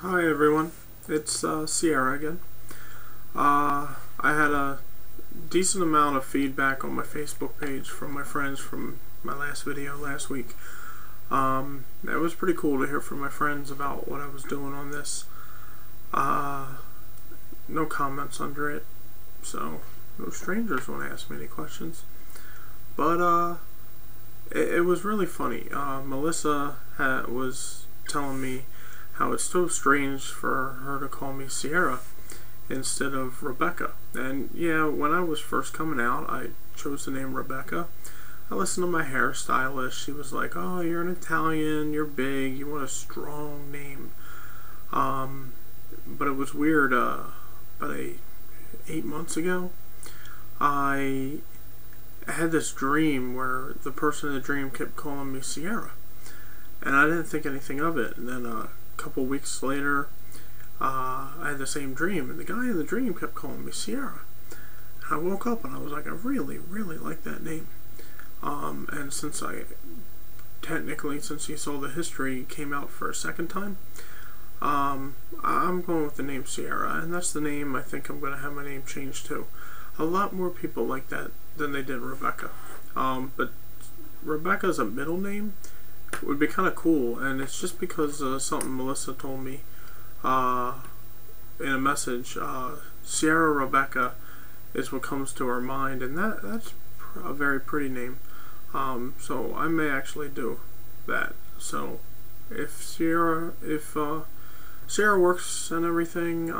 Hi everyone, it's Sierra again. I had a decent amount of feedback on my Facebook page from my friends from my last video last week. It was pretty cool to hear from my friends about what I was doing on this. No comments under it, so no strangers want to ask me any questions. But it was really funny. Melissa was telling me how it's so strange for her to call me Sierra instead of Rebecca. And yeah, when I was first coming out, I chose the name Rebecca. I listened to my hairstylist. She was like, "Oh, you're an Italian, you're big, you want a strong name." But it was weird. About 8 months ago, I had this dream where the person in the dream kept calling me Sierra, and I didn't think anything of it. And then a couple weeks later, I had the same dream, and the guy in the dream kept calling me Sierra. I woke up and I was like, I really, really like that name. And since you saw the history came out for a second time, I'm going with the name Sierra, and that's the name I think I'm going to have my name changed to. A lot more people like that than they did Rebecca. But Rebecca's a middle name. It would be kind of cool, and it's just because something Melissa told me in a message. Sierra Rebecca is what comes to her mind, and that's a very pretty name. So I may actually do that. So if Sierra works and everything,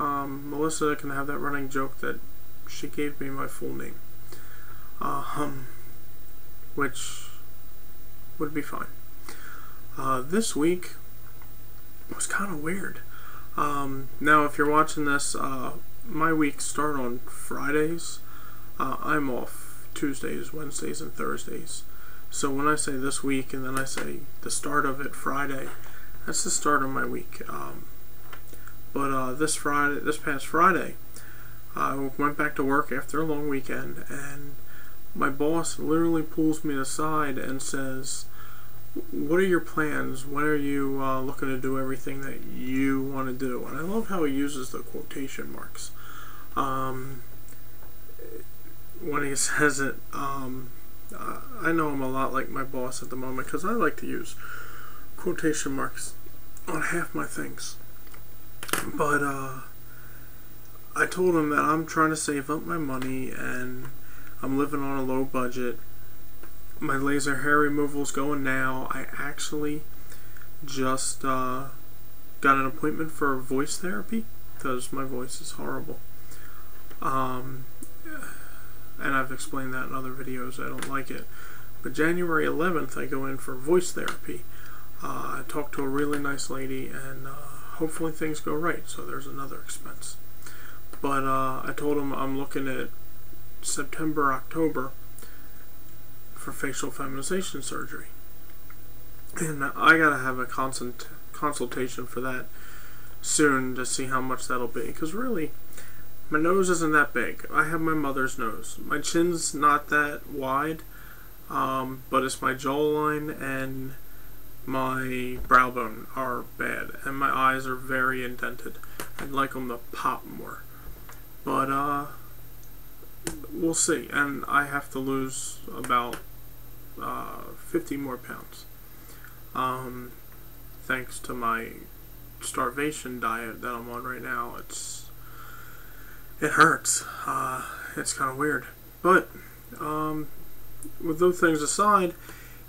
Melissa can have that running joke that she gave me my full name, which would be fine. This week was kind of weird. Now, if you're watching this, my weeks start on Fridays. I'm off Tuesdays, Wednesdays, and Thursdays. So when I say this week and then I say the start of it Friday, that's the start of my week. But this past Friday, I went back to work after a long weekend, and my boss literally pulls me aside and says, "What are your plans? When are you looking to do everything that you want to do?" And I love how he uses the quotation marks when he says it. I know I'm a lot like my boss at the moment because I like to use quotation marks on half my things. But I told him that I'm trying to save up my money and I'm living on a low budget. My laser hair removal's going now. I actually just got an appointment for voice therapy because my voice is horrible. And I've explained that in other videos. I don't like it. But January 11th, I go in for voice therapy. I talked to a really nice lady, and hopefully things go right. So there's another expense. But I told him I'm looking at September, October for facial feminization surgery, and I gotta have a consultation for that soon to see how much that'll be, because really my nose isn't that big. I have my mother's nose. My chin's not that wide, but it's my jawline and my brow bone are bad, and my eyes are very indented. I'd like them to pop more, but we'll see. And I have to lose about 50 more pounds, thanks to my starvation diet that I'm on right now. It hurts. It's kind of weird, but with those things aside,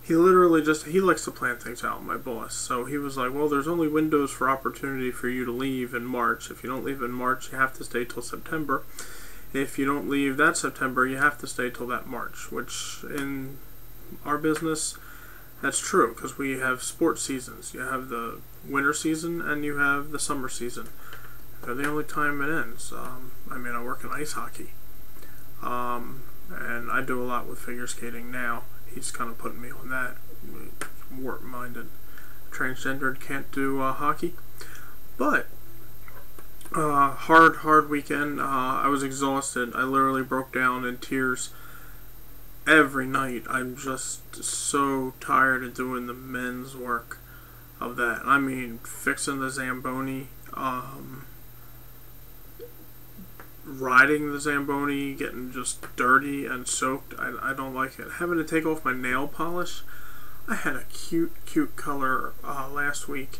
he likes to plan things out, my boss. So he was like, "Well, there's only windows for opportunity for you to leave in March. If you don't leave in March, you have to stay till September. If you don't leave that September, you have to stay till that March," which in our business, that's true, because we have sports seasons. You have the winter season and you have the summer season. They're the only time it ends. I work in ice hockey, and I do a lot with figure skating now. He's kind of putting me on that. Warp-minded, transgendered, can't do hockey. But hard weekend. I was exhausted. I literally broke down in tears every night. I'm just so tired of doing the men's work of that. I mean, fixing the Zamboni, Riding the Zamboni, getting just dirty and soaked, I don't like it. Having to take off my nail polish. I had a cute color last week,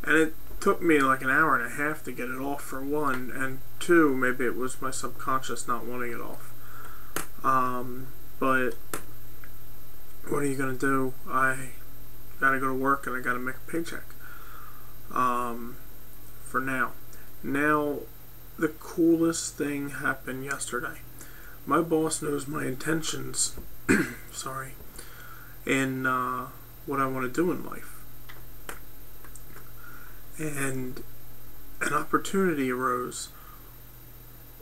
and it took me like an hour and a half to get it off, for one, and two, maybe it was my subconscious not wanting it off. But what are you gonna do? I gotta go to work and I gotta make a paycheck. For now. Now, the coolest thing happened yesterday. My boss knows my intentions, sorry, in what I want to do in life. And an opportunity arose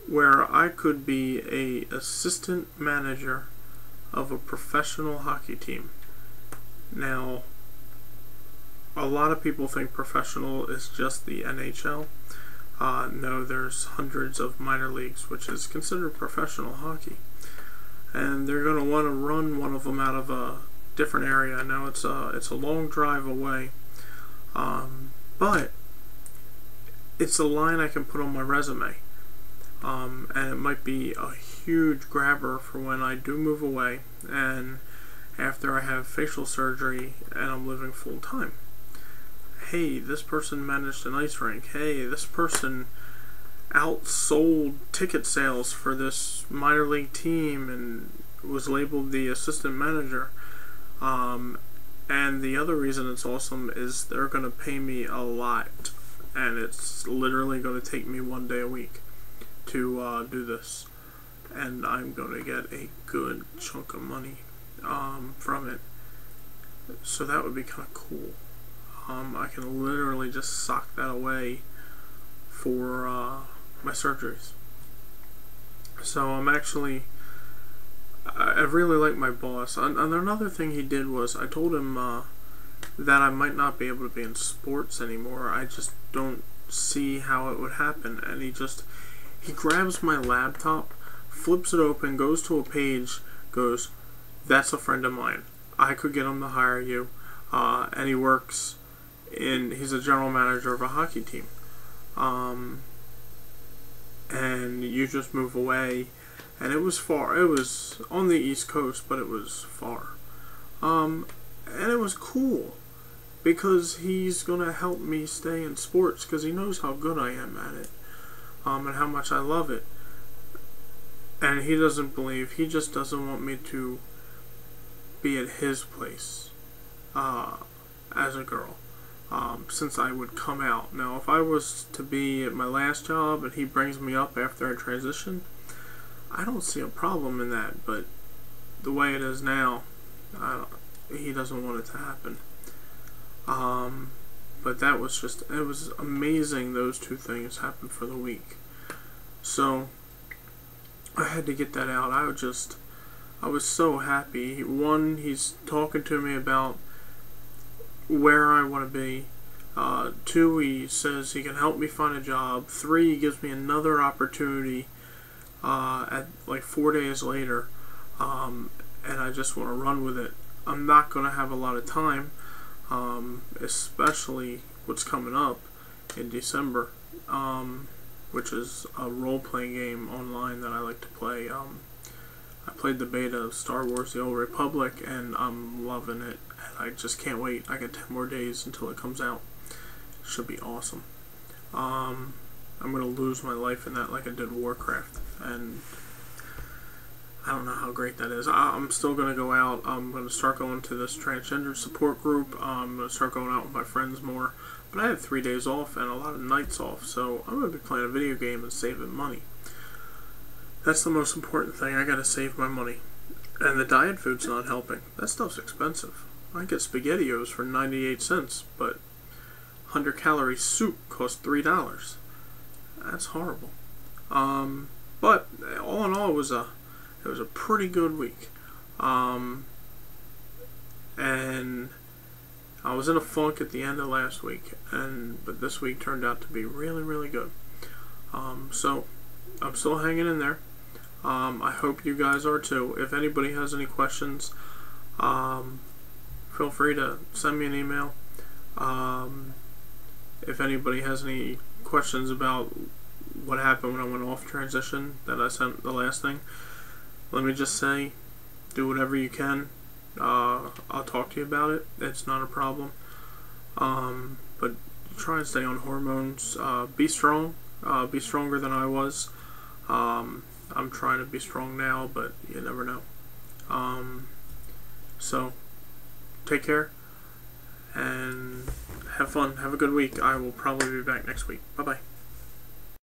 where I could be a assistant manager of a professional hockey team. Now, a lot of people think professional is just the NHL. No, there's hundreds of minor leagues, which is considered professional hockey. And they're going to want to run one of them out of a different area. Now, it's a long drive away. But it's a line I can put on my resume. And it might be a huge grabber for when I do move away and after I have facial surgery and I'm living full time. Hey, this person managed an ice rink. Hey, this person outsold ticket sales for this minor league team and was labeled the assistant manager. And the other reason it's awesome is they're going to pay me a lot, and it's literally going to take me 1 day a week to do this, and I'm going to get a good chunk of money from it. So that would be kind of cool. I can literally just sock that away for my surgeries. So I'm actually, I really like my boss. And another thing he did was, I told him that I might not be able to be in sports anymore. I just don't see how it would happen. And he grabs my laptop, flips it open, goes to a page, goes, "That's a friend of mine. I could get him to hire you." And he works he's a general manager of a hockey team. And you just move away. And it was far. It was on the East Coast, but it was far. And it was cool, because he's going to help me stay in sports, because he knows how good I am at it. And how much I love it. And he just doesn't want me to be at his place as a girl, since I would come out. Now, if I was to be at my last job and he brings me up after I transition, I don't see a problem in that, but the way it is now, he doesn't want it to happen. But that was it was amazing. Those two things happened for the week. So I had to get that out. I was so happy. One, he's talking to me about where I want to be. Two, he says he can help me find a job. Three, he gives me another opportunity at like 4 days later. And I just want to run with it. I'm not going to have a lot of time, especially what's coming up in December, which is a role-playing game online that I like to play. I played the beta of Star Wars The Old Republic, and I'm loving it. And I just can't wait. I got 10 more days until it comes out. Should be awesome. I'm going to lose my life in that like I did Warcraft. And I don't know how great that is. I'm still going to go out. I'm going to start going to this transgender support group. I'm going to start going out with my friends more. But I have 3 days off and a lot of nights off, so I'm going to be playing a video game and saving money. That's the most important thing. I got to save my money. And the diet food's not helping. That stuff's expensive. I get SpaghettiOs for 98 cents, but 100-calorie soup costs $3. That's horrible. But all in all, it was a pretty good week. And I was in a funk at the end of last week, but this week turned out to be really, really good. So I'm still hanging in there. I hope you guys are too. If anybody has any questions, feel free to send me an email. if anybody has any questions about what happened when I went off transition that I sent the last thing, let me just say, do whatever you can. I'll talk to you about it. It's not a problem. But try and stay on hormones. Be strong. Be stronger than I was. I'm trying to be strong now, but you never know. So, take care and have fun. Have a good week. I will probably be back next week. Bye-bye.